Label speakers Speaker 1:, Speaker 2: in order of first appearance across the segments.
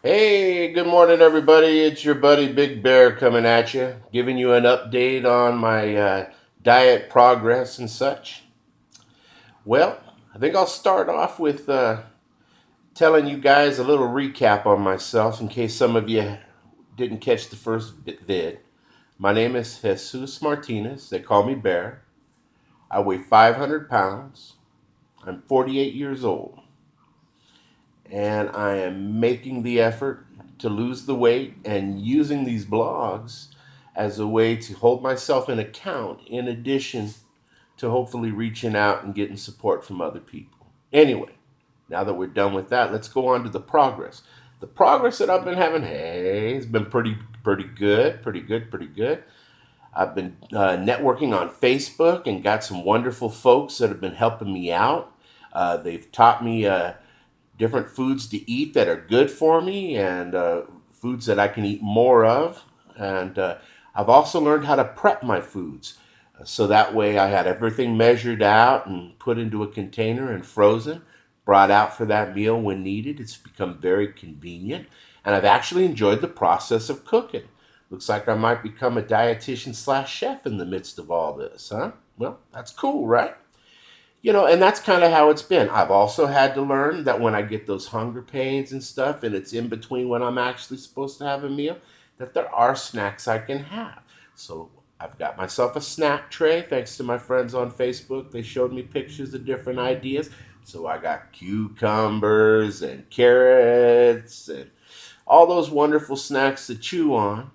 Speaker 1: Hey, good morning, everybody. It's your buddy Big Bear coming at you, giving you an update on my diet progress and such. Well, I think I'll start off with telling you guys a little recap on myself in case some of you didn't catch the first vid. My name is Jesus Martinez. They call me Bear. I weigh 500 pounds. I'm 48 years old. And I am making the effort to lose the weight and using these blogs as a way to hold myself in account in addition to hopefully reaching out and getting support from other people. Anyway, now that we're done with that, let's go on to the progress. The progress that I've been having, hey, has been pretty good, pretty good. I've been networking on Facebook and got some wonderful folks that have been helping me out. They've taught me different foods to eat that are good for me and foods that I can eat more of. And I've also learned how to prep my foods. So that way I had everything measured out and put into a container and frozen, brought out for that meal when needed. It's become very convenient. And I've actually enjoyed the process of cooking. Looks like I might become a dietitian slash chef in the midst of all this, huh? Well, that's cool, right? And that's kind of how it's been. I've also had to learn that when I get those hunger pains and stuff, and it's in between when I'm actually supposed to have a meal, that there are snacks I can have. So I've got myself a snack tray thanks to my friends on Facebook. They showed me pictures of different ideas. So I got cucumbers and carrots and all those wonderful snacks to chew on.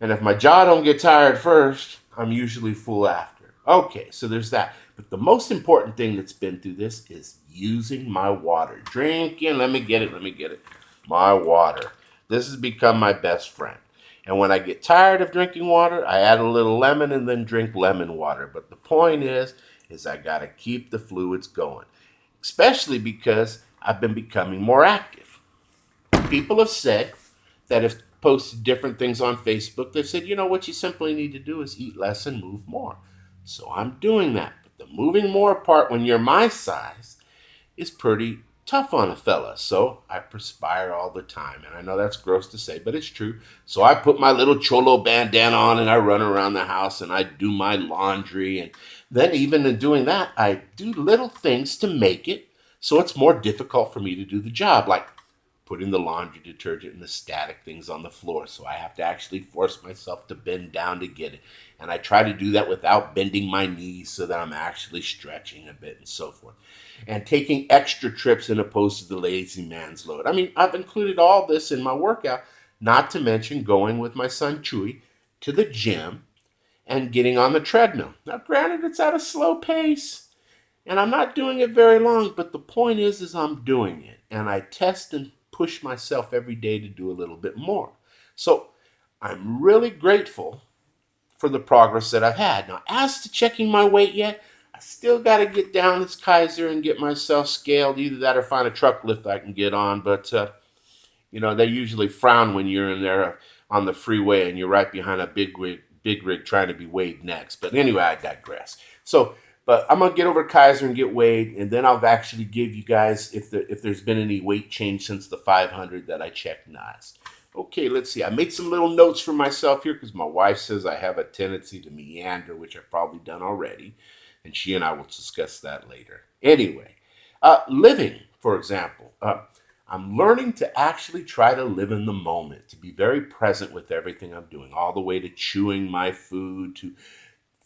Speaker 1: And if my jaw don't get tired first, I'm usually full after. Okay, so there's that. But the most important thing that's been through this is using my water. Drinking, let me get it. My water. This has become my best friend. And when I get tired of drinking water, I add a little lemon and then drink lemon water. But the point is I got to keep the fluids going, especially because I've been becoming more active. People have said that have posted different things on Facebook. They've said, what you simply need to do is eat less and move more. So I'm doing that. But the moving more part when you're my size is pretty tough on a fella. So I perspire all the time. And I know that's gross to say, but it's true. So I put my little cholo bandana on and I run around the house and I do my laundry. And then, even in doing that, I do little things to make it so it's more difficult for me to do the job, like putting the laundry detergent and the static things on the floor. So I have to actually force myself to bend down to get it. And I try to do that without bending my knees so that I'm actually stretching a bit and so forth. And taking extra trips in opposed to the lazy man's load. I mean, I've included all this in my workout, not to mention going with my son Chewy to the gym and getting on the treadmill. Now, granted, it's at a slow pace. And I'm not doing it very long, but the point is I'm doing it. And I test and push myself every day to do a little bit more. So I'm really grateful for the progress that I've had. Now, as to checking my weight yet, I still got to get down this Kaiser and get myself scaled. Either that or find a truck lift I can get on. But, they usually frown when you're in there on the freeway and you're right behind a big rig trying to be weighed next. But anyway, I digress. So, but I'm gonna get over to Kaiser and get weighed, and then I'll actually give you guys if there's been any weight change since the 500 that I checked last. Okay, let's see. I made some little notes for myself here because my wife says I have a tendency to meander, which I've probably done already, and she and I will discuss that later. Anyway, living, for example. I'm learning to actually try to live in the moment, to be very present with everything I'm doing, all the way to chewing my food, to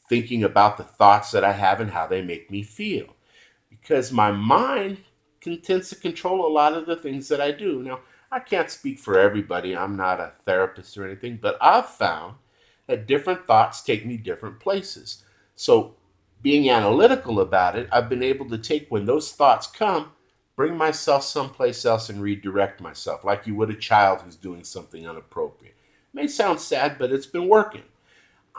Speaker 1: thinking about the thoughts that I have and how they make me feel. Because my mind tends to control a lot of the things that I do. Now, I can't speak for everybody. I'm not a therapist or anything, but I've found that different thoughts take me different places. So, being analytical about it, I've been able to take when those thoughts come, bring myself someplace else and redirect myself, like you would a child who's doing something inappropriate. It may sound sad, but it's been working.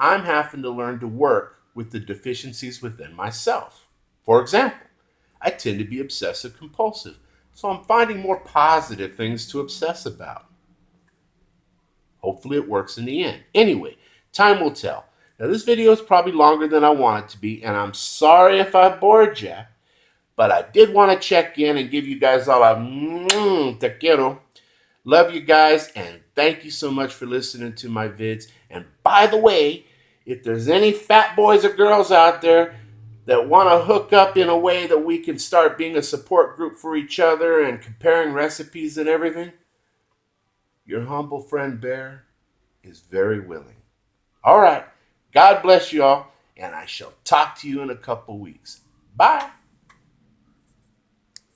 Speaker 1: I'm having to learn to work with the deficiencies within myself. For example, I tend to be obsessive compulsive, so I'm finding more positive things to obsess about. Hopefully, it works in the end. Anyway, time will tell. Now, this video is probably longer than I want it to be, and I'm sorry if I bored you, but I did want to check in and give you guys all a te quiero Love you guys, and thank you so much for listening to my vids. And by the way, if there's any fat boys or girls out there that want to hook up in a way that we can start being a support group for each other and comparing recipes and everything, your humble friend Bear is very willing. All right. God bless you all, and I shall talk to you in a couple weeks. Bye.